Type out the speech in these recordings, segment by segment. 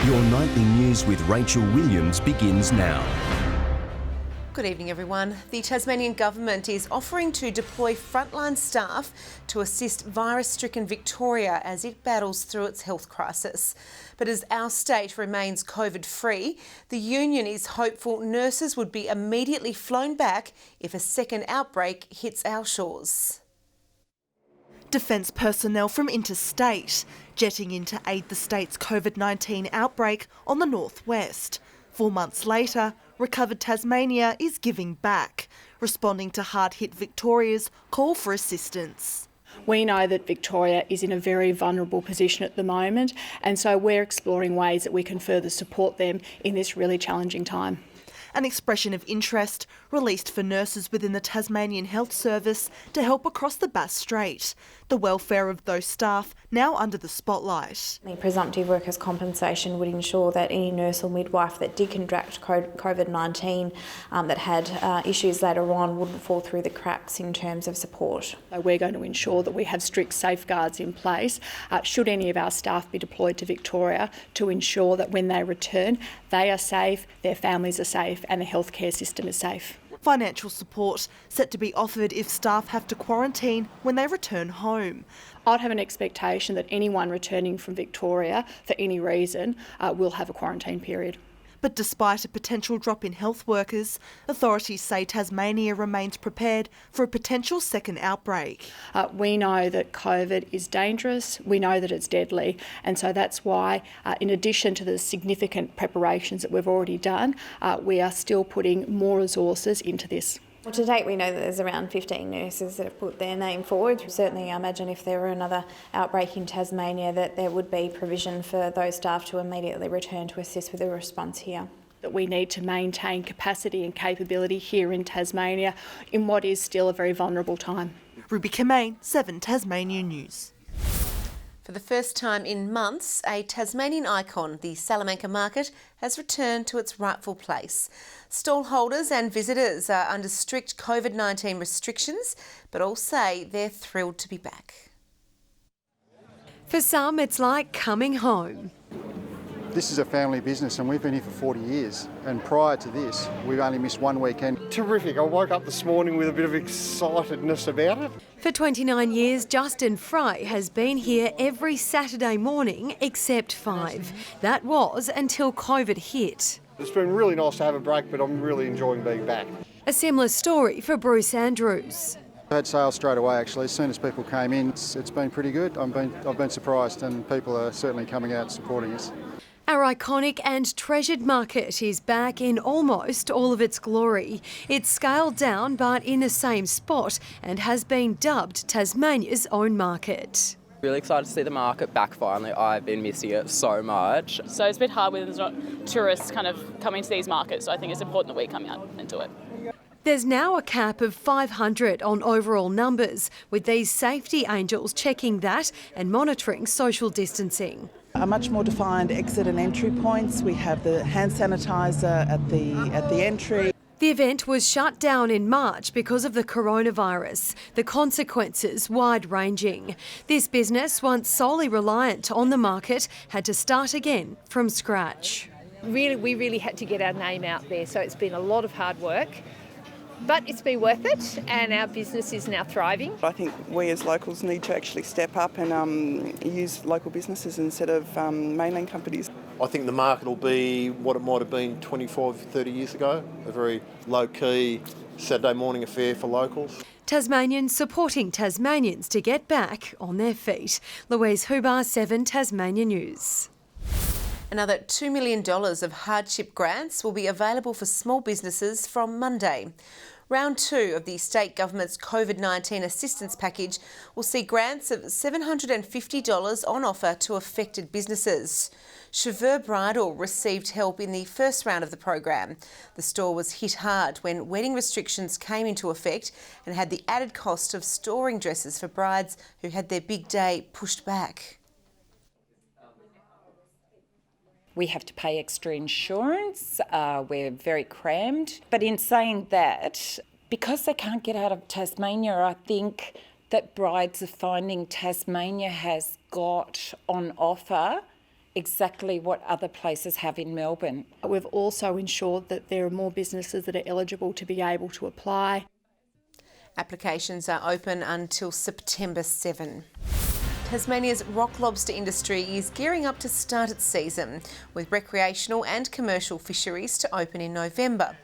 Your nightly news with Rachel Williams begins now. Good evening, everyone. The Tasmanian Government is offering to deploy frontline staff to assist virus-stricken Victoria as it battles through its health crisis. But as our state remains COVID-free, the union is hopeful nurses would be immediately flown back if a second outbreak hits our shores. Defence personnel from interstate jetting in to aid the state's COVID-19 outbreak on the northwest. 4 months later, recovered Tasmania is giving back, responding to hard-hit Victoria's call for assistance. We know that Victoria is in a very vulnerable position at the moment, and so we're exploring ways that we can further support them in this really challenging time. An expression of interest released for nurses within the Tasmanian Health Service to help across the Bass Strait. The welfare of those staff now under the spotlight. The presumptive workers' compensation would ensure that any nurse or midwife that did contract COVID-19 that had issues later on wouldn't fall through the cracks in terms of support. So we're going to ensure that we have strict safeguards in place should any of our staff be deployed to Victoria to ensure that when they return, they are safe, their families are safe and the healthcare system is safe. Financial support set to be offered if staff have to quarantine when they return home. I'd have an expectation that anyone returning from Victoria for any reason will have a quarantine period. But despite a potential drop in health workers, authorities say Tasmania remains prepared for a potential second outbreak. We know that COVID is dangerous, we know that it's deadly, and so that's why, in addition to the significant preparations that we've already done, we are still putting more resources into this. Well, to date, we know that there's around 15 nurses that have put their name forward. Certainly, I imagine if there were another outbreak in Tasmania, that there would be provision for those staff to immediately return to assist with the response here. That we need to maintain capacity and capability here in Tasmania in what is still a very vulnerable time. Ruby Kemain, 7 Tasmania News. For the first time in months, a Tasmanian icon, the Salamanca Market, has returned to its rightful place. Stall holders and visitors are under strict COVID-19 restrictions, but all say they're thrilled to be back. For some, it's like coming home. This is a family business and we've been here for 40 years, and prior to this we've only missed one weekend. Terrific. I woke up this morning with a bit of excitedness about it. For 29 years, Justin Fry has been here every Saturday morning except 5. That was until COVID hit. It's been really nice to have a break, but I'm really enjoying being back. A similar story for Bruce Andrews. I had sales straight away actually. As soon as people came in, it's been pretty good. I've been surprised, and people are certainly coming out and supporting us. Our iconic and treasured market is back in almost all of its glory. It's scaled down but in the same spot and has been dubbed Tasmania's own market. Really excited to see the market back finally. I've been missing it so much. So it's a bit hard when there's not tourists kind of coming to these markets, so I think it's important that we come out and do it. There's now a cap of 500 on overall numbers, with these safety angels checking that and monitoring social distancing. A much more defined exit and entry points. We have the hand sanitizer at the entry. The event was shut down in March because of the coronavirus, the consequences wide-ranging. This business, once solely reliant on the market, had to start again from scratch. We really had to get our name out there, so it's been a lot of hard work. But it's been worth it, and our business is now thriving. I think we as locals need to actually step up and use local businesses instead of mainland companies. I think the market will be what it might have been 25, 30 years ago, a very low-key Saturday morning affair for locals. Tasmanians supporting Tasmanians to get back on their feet. Louise Hubar, 7 Tasmania News. Another $2 million of hardship grants will be available for small businesses from Monday. Round 2 of the state government's COVID-19 assistance package will see grants of $750 on offer to affected businesses. Chauffeur Bridal received help in the first round of the program. The store was hit hard when wedding restrictions came into effect and had the added cost of storing dresses for brides who had their big day pushed back. We have to pay extra insurance, we're very crammed. But in saying that, because they can't get out of Tasmania, I think that brides are finding Tasmania has got on offer exactly what other places have in Melbourne. We've also ensured that there are more businesses that are eligible to be able to apply. Applications are open until September 7. Tasmania's rock lobster industry is gearing up to start its season, with recreational and commercial fisheries to open in November.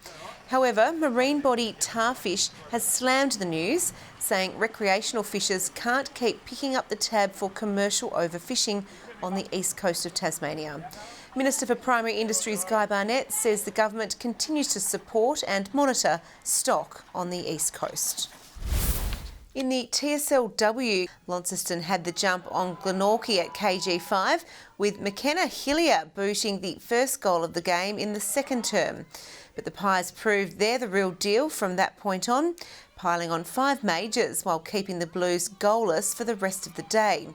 However, marine body Tarfish has slammed the news, saying recreational fishers can't keep picking up the tab for commercial overfishing on the east coast of Tasmania. Minister for Primary Industries Guy Barnett says the government continues to support and monitor stock on the east coast. In the TSLW, Launceston had the jump on Glenorchy at KG5, with McKenna Hillier booting the first goal of the game in the second term. But the Pies proved they're the real deal from that point on, piling on 5 majors while keeping the Blues goalless for the rest of the day.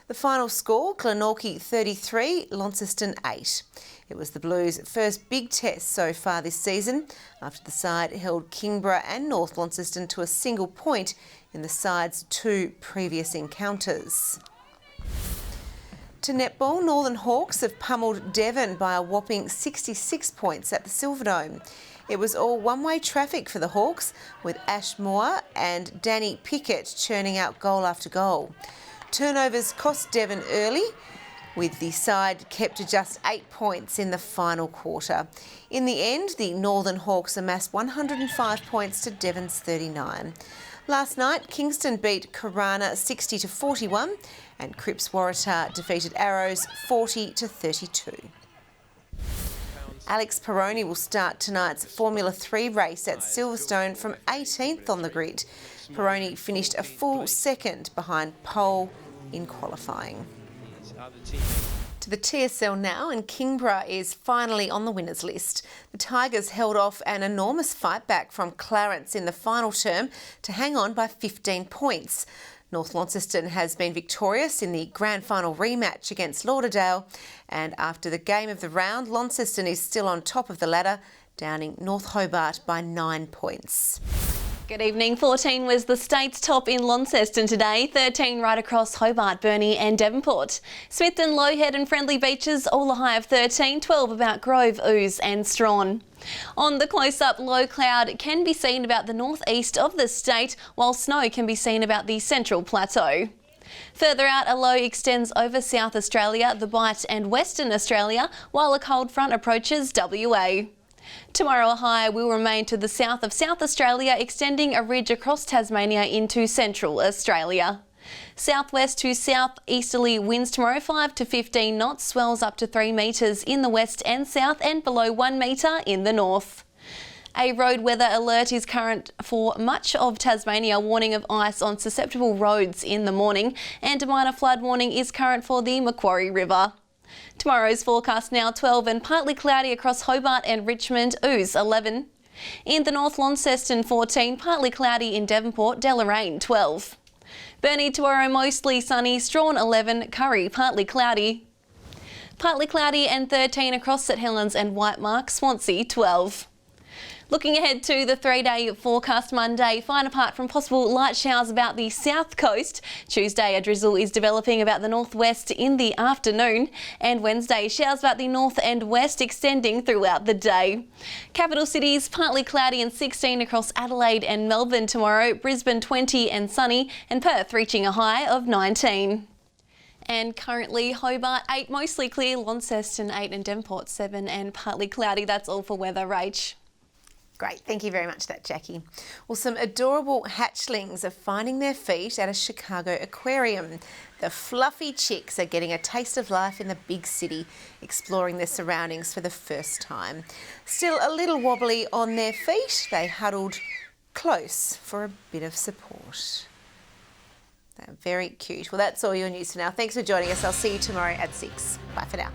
The final score, Glenorchy 33, Launceston 8. It was the Blues' first big test so far this season, after the side held Kingborough and North Launceston to a single point in the side's 2 previous encounters. To netball, Northern Hawks have pummeled Devon by a whopping 66 points at the Silverstone. It was all one-way traffic for the Hawks, with Ash Moore and Danny Pickett churning out goal after goal. Turnovers cost Devon early, with the side kept to just 8 points in the final quarter. In the end, the Northern Hawks amassed 105 points to Devon's 39. Last night, Kingston beat Karana 60-41 and Cripps Waratah defeated Arrows 40-32. Alex Peroni will start tonight's Formula 3 race at Silverstone from 18th on the grid. Peroni finished a full second behind pole in qualifying. To the TSL now, and Kingborough is finally on the winners list. The Tigers held off an enormous fight back from Clarence in the final term to hang on by 15 points. North Launceston has been victorious in the grand final rematch against Lauderdale, and after the game of the round, Launceston is still on top of the ladder, downing North Hobart by 9 points. Good evening. 14 was the state's top in Launceston today, 13 right across Hobart, Burnie and Devonport. Smithton, Lowhead and Friendly Beaches all a high of 13, 12 about Grove, Ouse and Strawn. On the close-up, low cloud can be seen about the northeast of the state, while snow can be seen about the central plateau. Further out, a low extends over South Australia, the Bight and Western Australia, while a cold front approaches WA. Tomorrow a high will remain to the south of South Australia, extending a ridge across Tasmania into Central Australia. Southwest to southeasterly winds tomorrow 5 to 15 knots, swells up to 3 metres in the west and south and below 1 metre in the north. A road weather alert is current for much of Tasmania, warning of ice on susceptible roads in the morning, and a minor flood warning is current for the Macquarie River. Tomorrow's forecast now 12 and partly cloudy across Hobart and Richmond, Ouse 11. In the North, Launceston 14, partly cloudy in Devonport, Deloraine 12. Burnie tomorrow mostly sunny, Strawn 11, Curry partly cloudy. Partly cloudy and 13 across St Helens and Whitemark, Swansea 12. Looking ahead to the 3-day forecast Monday, fine apart from possible light showers about the south coast. Tuesday, a drizzle is developing about the northwest in the afternoon. And Wednesday, showers about the north and west extending throughout the day. Capital cities, partly cloudy and 16 across Adelaide and Melbourne tomorrow. Brisbane 20 and sunny, and Perth reaching a high of 19. And currently Hobart 8, mostly clear, Launceston 8 and Devonport 7 and partly cloudy. That's all for weather, Rach. Great, thank you very much for that, Jackie. Well, some adorable hatchlings are finding their feet at a Chicago aquarium. The fluffy chicks are getting a taste of life in the big city, exploring their surroundings for the first time. Still a little wobbly on their feet, they huddled close for a bit of support. They're very cute. Well, that's all your news for now. Thanks for joining us. I'll see you tomorrow at 6. Bye for now.